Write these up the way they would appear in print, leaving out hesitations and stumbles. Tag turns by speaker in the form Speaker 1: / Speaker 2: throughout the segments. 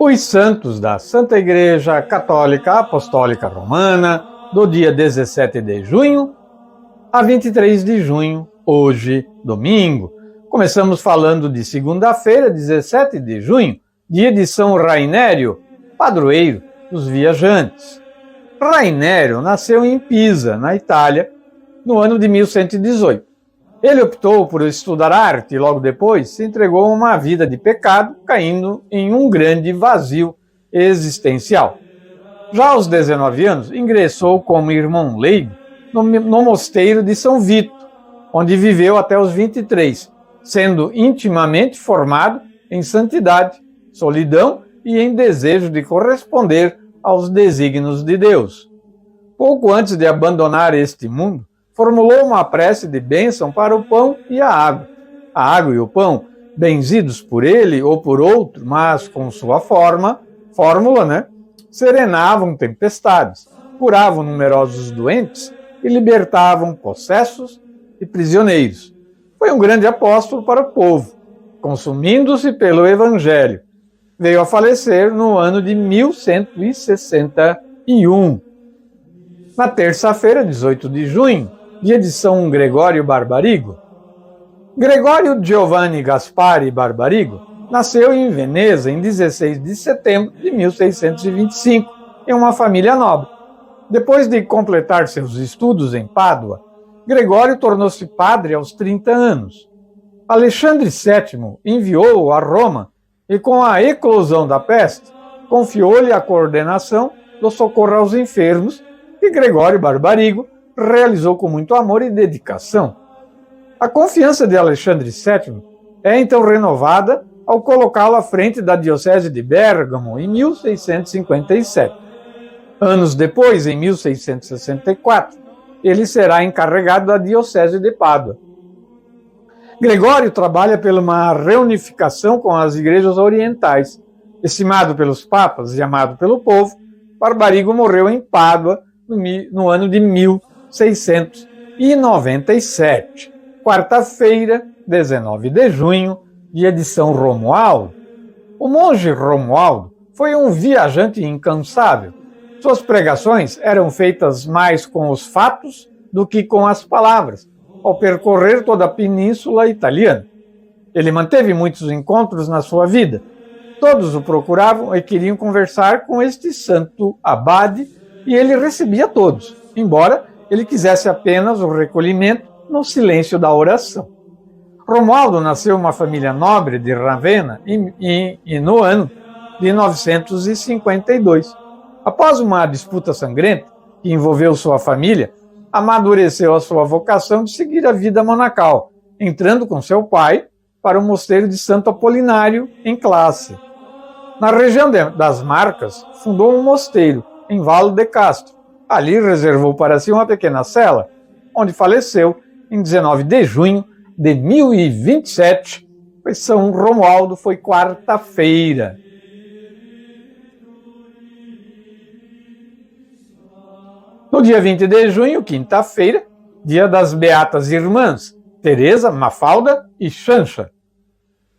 Speaker 1: Os santos da Santa Igreja Católica Apostólica Romana, do dia 17 de junho a 23 de junho, hoje, domingo. Começamos falando de segunda-feira, 17 de junho, dia de São Rainério, padroeiro dos viajantes. Rainério nasceu em Pisa, na Itália, no ano de 1118. Ele optou por estudar arte e logo depois se entregou a uma vida de pecado, caindo em um grande vazio existencial. Já aos 19 anos, ingressou como irmão leigo no mosteiro de São Vito, onde viveu até os 23, sendo intimamente formado em santidade, solidão e em desejo de corresponder aos desígnios de Deus. Pouco antes de abandonar este mundo, formulou uma prece de bênção para o pão e a água. A água e o pão, benzidos por ele ou por outro, mas com sua fórmula, serenavam tempestades, curavam numerosos doentes e libertavam possessos e prisioneiros. Foi um grande apóstolo para o povo, consumindo-se pelo Evangelho. Veio a falecer no ano de 1161. Na terça-feira, 18 de junho, dia de São Gregório Barbarigo. Gregório Giovanni Gaspari Barbarigo nasceu em Veneza em 16 de setembro de 1625, em uma família nobre. Depois de completar seus estudos em Pádua, Gregório tornou-se padre aos 30 anos. Alexandre VII enviou-o a Roma e, com a eclosão da peste, confiou-lhe a coordenação do socorro aos enfermos, que Gregório Barbarigo realizou com muito amor e dedicação. A confiança de Alexandre VII é então renovada ao colocá-lo à frente da diocese de Bérgamo em 1657. Anos depois, em 1664, ele será encarregado da diocese de Pádua. Gregório trabalha por uma reunificação com as igrejas orientais. Estimado pelos papas e amado pelo povo, Barbarigo morreu em Pádua no ano de 1697. Quarta-feira, 19 de junho, dia de São Romualdo. O monge Romualdo foi um viajante incansável. Suas pregações eram feitas mais com os fatos do que com as palavras, ao percorrer toda a península italiana. Ele manteve muitos encontros na sua vida. Todos o procuravam e queriam conversar com este santo abade, e ele recebia todos, embora ele quisesse apenas o recolhimento no silêncio da oração. Romualdo nasceu em uma família nobre de Ravenna e no ano de 952. Após uma disputa sangrenta que envolveu sua família, amadureceu a sua vocação de seguir a vida monacal, entrando com seu pai para o mosteiro de Santo Apolinário em Classe. Na região das Marcas, fundou um mosteiro em Val de Castro. Ali reservou para si uma pequena cela, onde faleceu em 19 de junho de 1027, pois São Romualdo foi quarta-feira. No dia 20 de junho, quinta-feira, dia das Beatas Irmãs, Teresa, Mafalda e Sancha.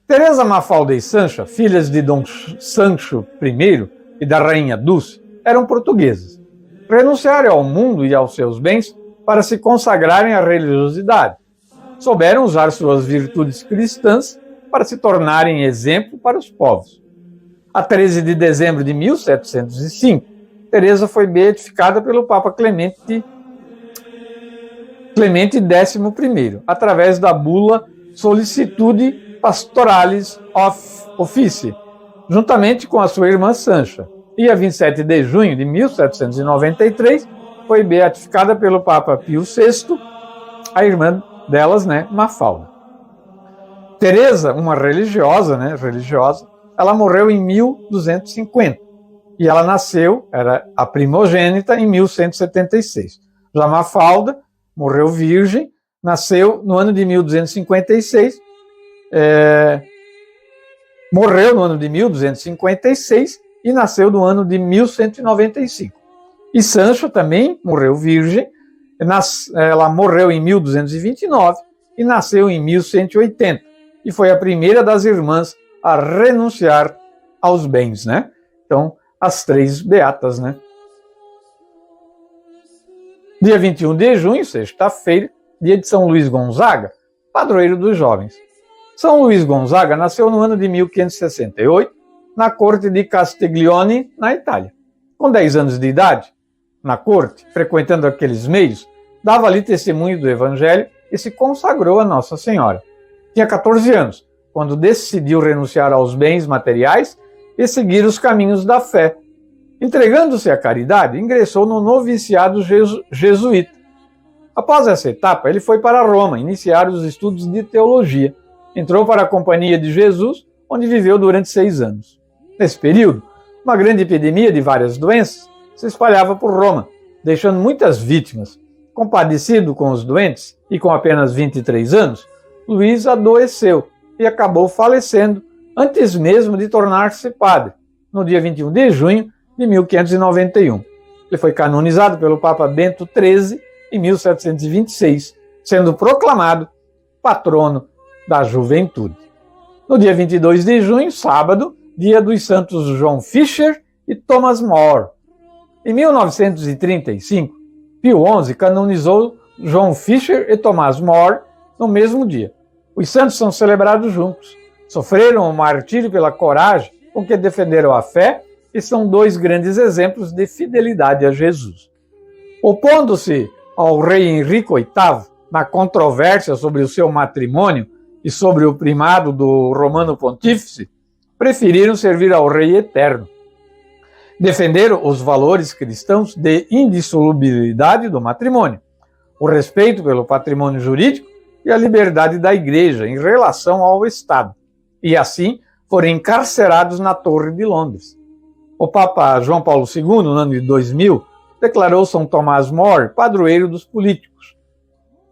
Speaker 1: Teresa, Mafalda e Sancha, filhas de Dom Sancho I e da Rainha Dulce, eram portuguesas. Renunciaram ao mundo e aos seus bens para se consagrarem à religiosidade. Souberam usar suas virtudes cristãs para se tornarem exemplo para os povos. A 13 de dezembro de 1705, Teresa foi beatificada pelo Papa Clemente XI, através da bula Solicitude Pastoralis Offici, juntamente com a sua irmã Sancha. E a 27 de junho de 1793 foi beatificada pelo Papa Pio VI, a irmã delas, Mafalda. Teresa, uma religiosa, ela morreu em 1250 e ela nasceu, era a primogênita, em 1176. Já Mafalda morreu virgem, nasceu no ano de 1256, morreu no ano de 1256 e nasceu no ano de 1195. E Sancho também morreu virgem, ela morreu em 1229 e nasceu em 1180, e foi a primeira das irmãs a renunciar aos bens, né? Então, as três beatas, né? Dia 21 de junho, sexta-feira, dia de São Luís Gonzaga, padroeiro dos jovens. São Luís Gonzaga nasceu no ano de 1568, na corte de Castiglione, na Itália. Com 10 anos de idade, na corte, frequentando aqueles meios, dava ali testemunho do Evangelho e se consagrou a Nossa Senhora. Tinha 14 anos, quando decidiu renunciar aos bens materiais e seguir os caminhos da fé. Entregando-se à caridade, ingressou no noviciado jesuíta. Após essa etapa, ele foi para Roma iniciar os estudos de teologia. Entrou para a Companhia de Jesus, onde viveu durante 6 anos. Nesse período, uma grande epidemia de várias doenças se espalhava por Roma, deixando muitas vítimas. Compadecido com os doentes e com apenas 23 anos, Luís adoeceu e acabou falecendo antes mesmo de tornar-se padre, no dia 21 de junho de 1591. Ele foi canonizado pelo Papa Bento XIII em 1726, sendo proclamado patrono da juventude. No dia 22 de junho, sábado, dia dos santos João Fisher e Thomas More. Em 1935, Pio XI canonizou João Fisher e Thomas More no mesmo dia. Os santos são celebrados juntos. Sofreram o martírio pela coragem com que defenderam a fé e são 2 grandes exemplos de fidelidade a Jesus. Opondo-se ao rei Henrique VIII na controvérsia sobre o seu matrimônio e sobre o primado do Romano Pontífice, preferiram servir ao Rei Eterno. Defenderam os valores cristãos de indissolubilidade do matrimônio, o respeito pelo patrimônio jurídico e a liberdade da Igreja em relação ao Estado, e assim foram encarcerados na Torre de Londres. O Papa João Paulo II, no ano de 2000, declarou São Thomas More padroeiro dos políticos.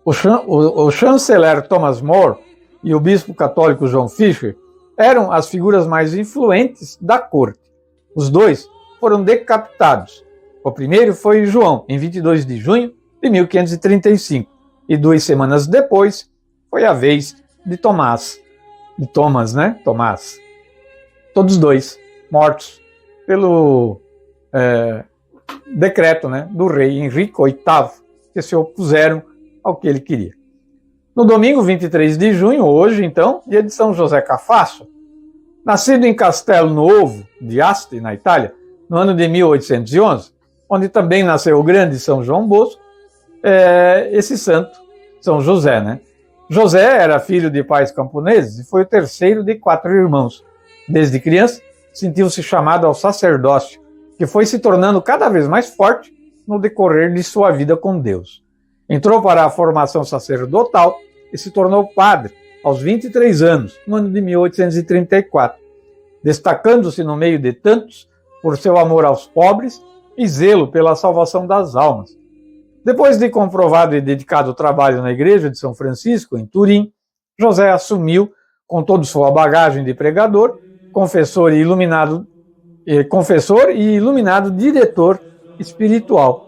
Speaker 1: O chanceler Thomas More e o bispo católico João Fisher eram as figuras mais influentes da corte. Os 2 foram decapitados. O primeiro foi João, em 22 de junho de 1535, e 2 semanas depois foi a vez de Tomás. Tomás. Todos 2 mortos pelo decreto, do rei Henrique VIII, que se opuseram ao que ele queria. No domingo 23 de junho, hoje então, dia de São José Cafasso, nascido em Castelo Novo de Asti, na Itália, no ano de 1811, onde também nasceu o grande São João Bosco, esse santo, São José, José era filho de pais camponeses e foi o terceiro de 4 irmãos. Desde criança, sentiu-se chamado ao sacerdócio, que foi se tornando cada vez mais forte no decorrer de sua vida com Deus. Entrou para a formação sacerdotal e se tornou padre aos 23 anos, no ano de 1834, destacando-se no meio de tantos por seu amor aos pobres e zelo pela salvação das almas. Depois de comprovado e dedicado trabalho na igreja de São Francisco, em Turim, José assumiu, com toda sua bagagem de pregador, confessor e iluminado diretor espiritual,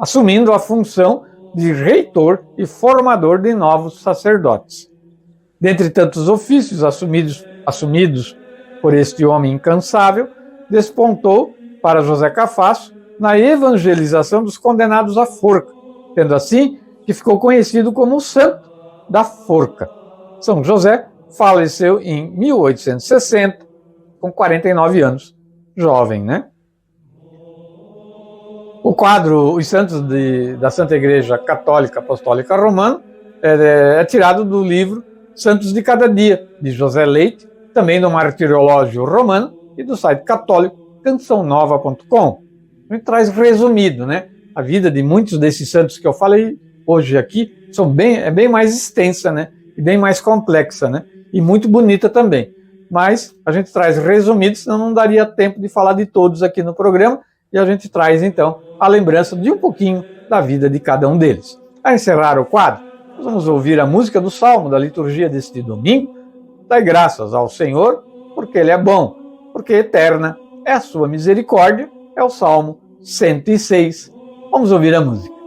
Speaker 1: assumindo a função de reitor e formador de novos sacerdotes. Dentre tantos ofícios assumidos por este homem incansável, despontou para José Cafasso na evangelização dos condenados à forca, tendo assim que ficou conhecido como o Santo da Forca. São José faleceu em 1860, com 49 anos, jovem, O quadro Os Santos da Santa Igreja Católica Apostólica Romana é tirado do livro Santos de Cada Dia, de José Leite, também do Martirológio Romano e do site católico cançãonova.com. A gente traz resumido, a vida de muitos desses santos que eu falei hoje aqui é bem mais extensa, e bem mais complexa, e muito bonita também. Mas a gente traz resumido, senão não daria tempo de falar de todos aqui no programa, e a gente traz, então, a lembrança de um pouquinho da vida de cada um deles. A encerrar o quadro, nós vamos ouvir a música do Salmo da liturgia deste domingo. Dai graças ao Senhor, porque Ele é bom, porque eterna é a sua misericórdia, é o Salmo 106. Vamos ouvir a música.